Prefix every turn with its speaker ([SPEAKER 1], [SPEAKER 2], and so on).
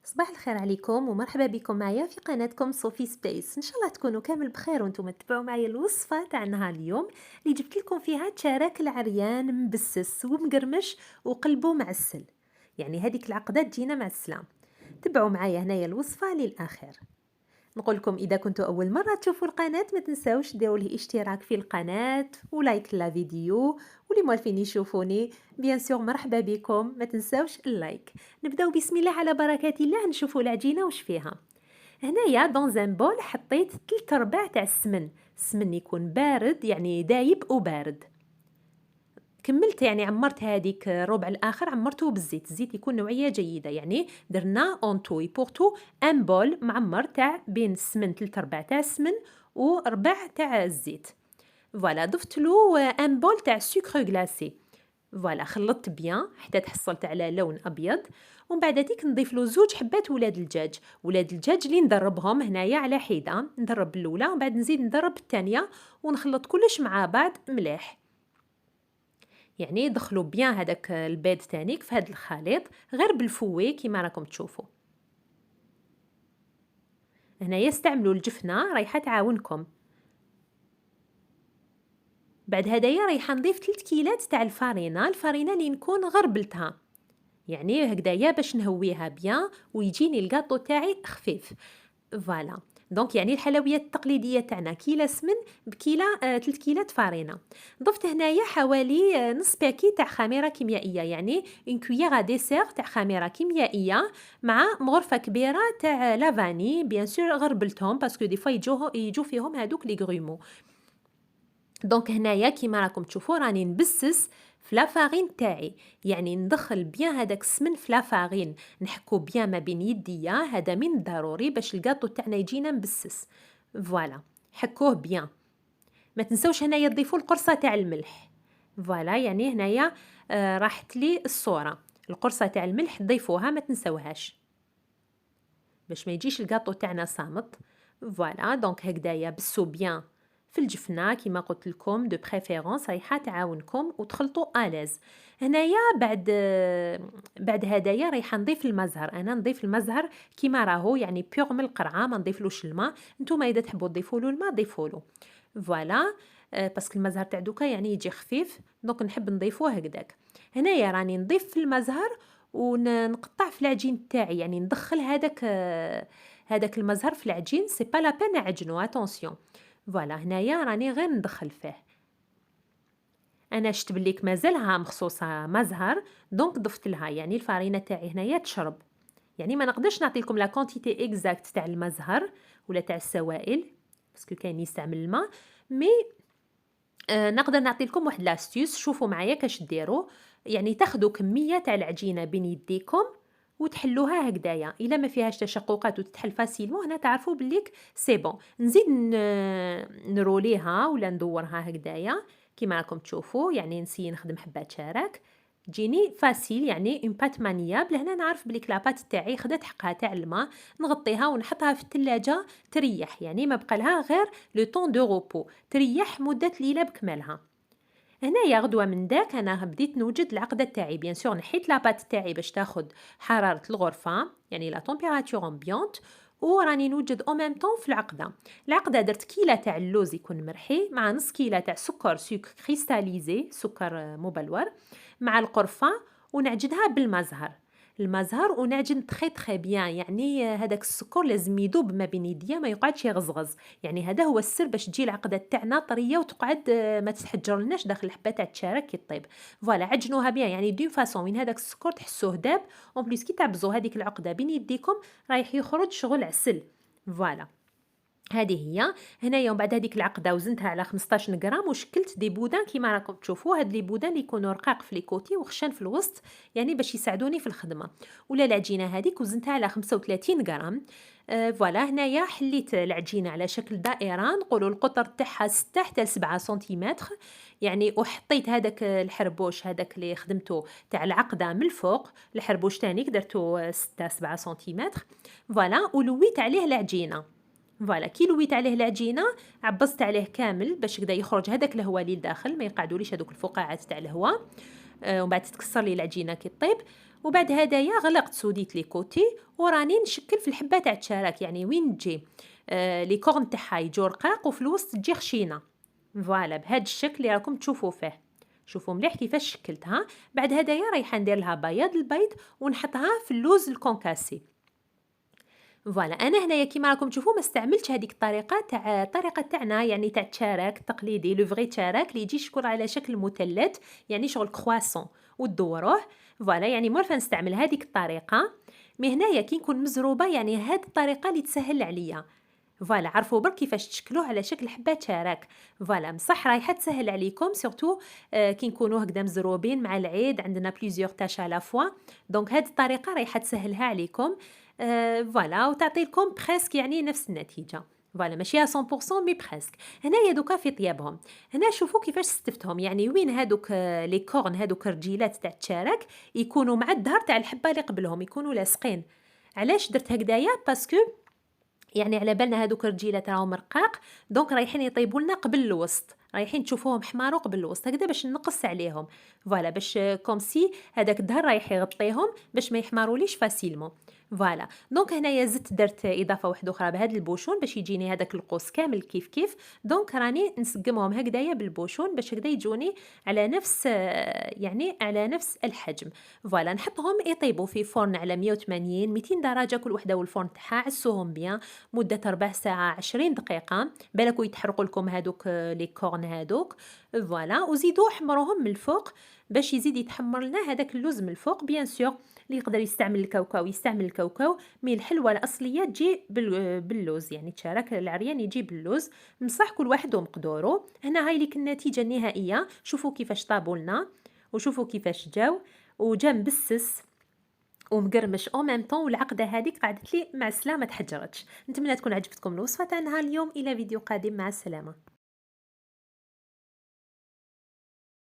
[SPEAKER 1] صباح الخير عليكم ومرحبا بكم معايا في قناتكم صوفي سبيس. ان شاء الله تكونوا كامل بخير وانتم تتبعوا معايا الوصفه تاع نهار اليوم اللي جبت لكم فيها تشارك العريان مبسس ومقرمش وقلبه معسل. يعني هذيك العقده تجينا مع السلام. تبعوا معايا هنايا الوصفه للاخر. نقول لكم اذا كنتوا اول مره تشوفوا القناه ما تنساوش ديروا لي اشتراك في القناه ولايك لا فيديو، واللي موالفين يشوفوني بيان سور مرحبا بكم، ما تنساوش اللايك. نبداو بسم الله على بركه الله نشوفوا العجينه واش فيها. هنايا دون زان بول حطيت 3/4 تاع السمن يكون بارد يعني دايب وبارد. كملت يعني عمرت هذيك ربع الاخر عمرته بالزيت، الزيت يكون نوعيه جيده، يعني درنا اون تو بورتو ان بول معمر تاع بين السمن 3/4 تاع السمن وربع تاع الزيت. فوالا ضفت له ان بول تاع سكر غلاسي. فوالا خلطت بيان حتى تحصلت على لون ابيض. ومن بعد هذيك نضيف له 2 حبات ولاد الدجاج اللي ندربهم هنايا على حده، ندرب الاولى ومن بعد نزيد ندرب الثانيه ونخلط كلش مع بعض مليح. يعني دخلوا بيان هذاك البيض تانيك في هذا الخليط غير بالفوي كيما راكم تشوفوا. هنايا استعملوا الجفنه رايحه تعاونكم. بعد هدايا رايحه نضيف 3 كيلات تاع الفرينه اللي نكون غربلتها، يعني هكذايا باش نهويها بيان ويجيني الكاطو تاعي خفيف. فوالا دونك يعني الحلويات التقليديه تاعنا كيله سمن بكيله 3 كيلات فرينه. ضفت هنايا حوالي نص باكي تاع خميره كيميائيه، يعني اون كويير ديسير تاع خميره كيميائيه مع مغرفه كبيره تاع لافاني. بيان سور غربلتهم باسكو دي فوا يجو فيهم هذوك لي غرومو. دونك هنايا كيما راكم تشوفوا راني نبسس في لافارين تاعي، يعني ندخل بيان هذاك السمن في لافارين، نحكو بيان ما بين يديا، هذا من الضروري باش الكاطو تاعنا يجينا مبسس. فوالا حكوه بيان. ما تنسوش هنايا تضيفوا القرصه تاع الملح. فوالا يعني هنايا راحت لي الصوره، القرصه تاع الملح تضيفوها ما تنسوهاش باش ما يجيش الكاطو تاعنا صامت. فوالا دونك هكذايا بسو بيان في الجفنه كيما قلت لكم دو بريفيرونس رايحه تعاونكم وتخلطوا اليز. هنايا بعد هدايا رايحه نضيف المزهر. انا نضيف المزهر كيما راهو يعني بيغ من القرعه، ما نضيفلوش الماء. نتوما اذا تحبوا تضيفوا له الماء ضيفوا له. فوالا باسكو المزهر تاع دوكا يعني يجي خفيف، دونك نحب نضيفوه هكذاك. هنايا راني نضيف في المزهر ونقطع في العجين تاعي، يعني ندخل هذاك المزهر في العجين. سي با لا بين نعجنو اتونسيون. فوالا هنايا راني غير ندخل فيه. انا شفت بليك مازالها مخصوصه مزهر، دونك ضفت لها يعني الفرينه تاعي هنايا تشرب. يعني ما نقدرش نعطي لكم لا كونتيتي اكزاكت تاع المزهر ولا تاع السوائل باسكو كاين يستعمل الماء، مي نقدر نعطي لكم واحد لاستيوس. شوفوا معايا كاش ديروا، يعني تاخذوا كميه تاع العجينه بين يديكم وتحلوها هكذايا. الا ما فيهاش تشققات وتتحل فاسيلمون هنا تعرفوا بليك سي بون. نزيد نروليها ولا ندورها هكذايا كيما راكم تشوفوا، يعني نسي نخدم حبات شارك تجيني فاسيل، يعني اون بات مانيابل. هنا نعرف بليك لابات تاعي خدت حقها تاع الماء، نغطيها ونحطها في الثلاجه تريح، يعني ما بقى لها غير لو طون دو روبو، تريح مده ليله بكملها. هنايا غدوه من داك انا بديت نوجد العقده تاعي. بيان سور نحيت لابات تاعي باش تاخذ حراره الغرفه، يعني لا تمبيراتور امبيونت، وراني نوجد او ميم طون في العقده درت كيله تاع اللوز يكون مرحي مع نص كيله تاع سكر كريستاليزي، سكر مبلور، مع القرفه، ونعجنها المزهر ونعجن تخي بيان. يعني هذاك السكر لازم يذوب ما بين يديا، ما يقعدش يغزغز. يعني هذا هو السر باش تجي العقده تاعنا طريه وتقعد ما تتحجرلناش داخل الحبه تاع التشارك كي طيب. فوالا عجنوها بيان يعني دون فاصون وين هذاك السكر تحسوه داب. اون بليس كي تعبزوا هذيك العقده بين يديكم رايح يخرج شغل عسل. فوالا هذه هي. هنايا ومن بعد هذيك العقده وزنتها على 15 غرام وشكلت دي بودان كيما راكم تشوفوا. هاد لي بودان اللي يكونوا رقاق في لي كوتي وخشن في الوسط، يعني باش يساعدوني في الخدمه. ولا العجينه هذيك وزنتها على 35 غرام. فوالا هنايا حليت العجينه على شكل دائره، نقولوا القطر تاعها 6 حتى 7 سنتيمتر، يعني وحطيت هذاك الحربوش هذاك اللي خدمته تاع العقده من الفوق، الحربوش تاني درتو 6 7 سنتيمتر. فوالا ولويت عليه العجينه. فوالا كي لويت عليه العجينه عبصت عليه كامل باش كدا يخرج هذاك الهواء اللي لداخل، ما يقعدوليش هذوك الفقاعات تاع الهواء. ومن بعد تتكسر لي العجينه كي طيب. وبعد هدايا غلقت سوديت لي كوتي وراني نشكل في الحبه تاع التشارك، يعني وين تجي لي كورن تاعها يجو رقاق وفي الوسط تجي خشينه. فوالا بهذا الشكل اللي راكم تشوفوا فيه. شوفوا مليح كيفاش شكلتها. بعد هدايا رايحه ندير لها بياض البيض ونحطها في اللوز الكونكاسي. فوالا انا هنايا كيما راكم تشوفوا ما استعملتش هذيك الطريقه تاعنا، يعني تاع التشارك التقليدي لو فغي تشارك اللي يجي شكل على شكل مثلث، يعني شغل كرواسون ودوروه. فوالا يعني مورفا نستعمل هذيك الطريقه. مي هنايا كي نكون مزروبه يعني هذه الطريقه اللي تسهل عليا. فوالا عرفوا برك كيفاش تشكلوه على شكل حبات شارك. فوالا بصح رايحه تسهل عليكم سورتو كي نكونوا هكذا مزروبين مع العيد عندنا بليزيور تاش على فوا. دونك هذه الطريقه رايحه تسهلها عليكم. فوالا وتعطي لكم بريسك يعني نفس النتيجه. فوالا ماشي 100% مي بريسك. هنايا دوكا في طيابهم. هنا شوفوا كيفاش استفتهم، يعني وين هادوك لي كورن هادوك الرجيلات تاع التشارك يكونوا مع الظهر تاع الحبه اللي قبلهم يكونوا لاصقين. علاش درت هكذايا؟ باسكو يعني على بالنا هادوك الرجيلات راهم رقاق، دونك رايحين يطيبوا لنا قبل الوسط، رايحين تشوفوهم حماروا قبل الوسط هكذا باش نقص عليهم. فوالا باش كوم سي هذاك الظهر رايح يغطيهم باش ما يحمروليش فاسيلمون. فوالا دونك هنايا زدت درت اضافه واحده اخرى بهذا البوشون باش يجيني هذاك القوس كامل كيف كيف. دونك راني نسقمهم هكذايا بالبوشون باش هكذا يجوني على نفس يعني على نفس الحجم. فوالا نحطهم يطيبوا في فرن على 180 200 درجه كل وحده، والفرن تاعها عسوهم بيان مده ربع ساعه 20 دقيقه بالكوا يتحرقوا لكم هذوك لي كورن هذوك. فوالا وزيدوا حمروهم من الفوق باش يزيد يتحمر لنا هذاك اللوز من الفوق. بيان سور اللي يقدر يستعمل الكاوكاو يستعمل الكاوكاو، مي الحلوه الاصليه تجي باللوز، يعني التشارك العريان يجي باللوز. بصح كل واحد ومقدورو. هنا هاي لك النتيجه النهائيه. شوفوا كيفاش طابوا لنا وشوفوا كيفاش جاو وجا مبسس ومقرمش او ميم طون، والعقده هذيك قعدت لي مع السلامه تحجرتش. نتمنى تكون عجبتكم الوصفه تاع نهار اليوم. الى فيديو قادم، مع السلامه.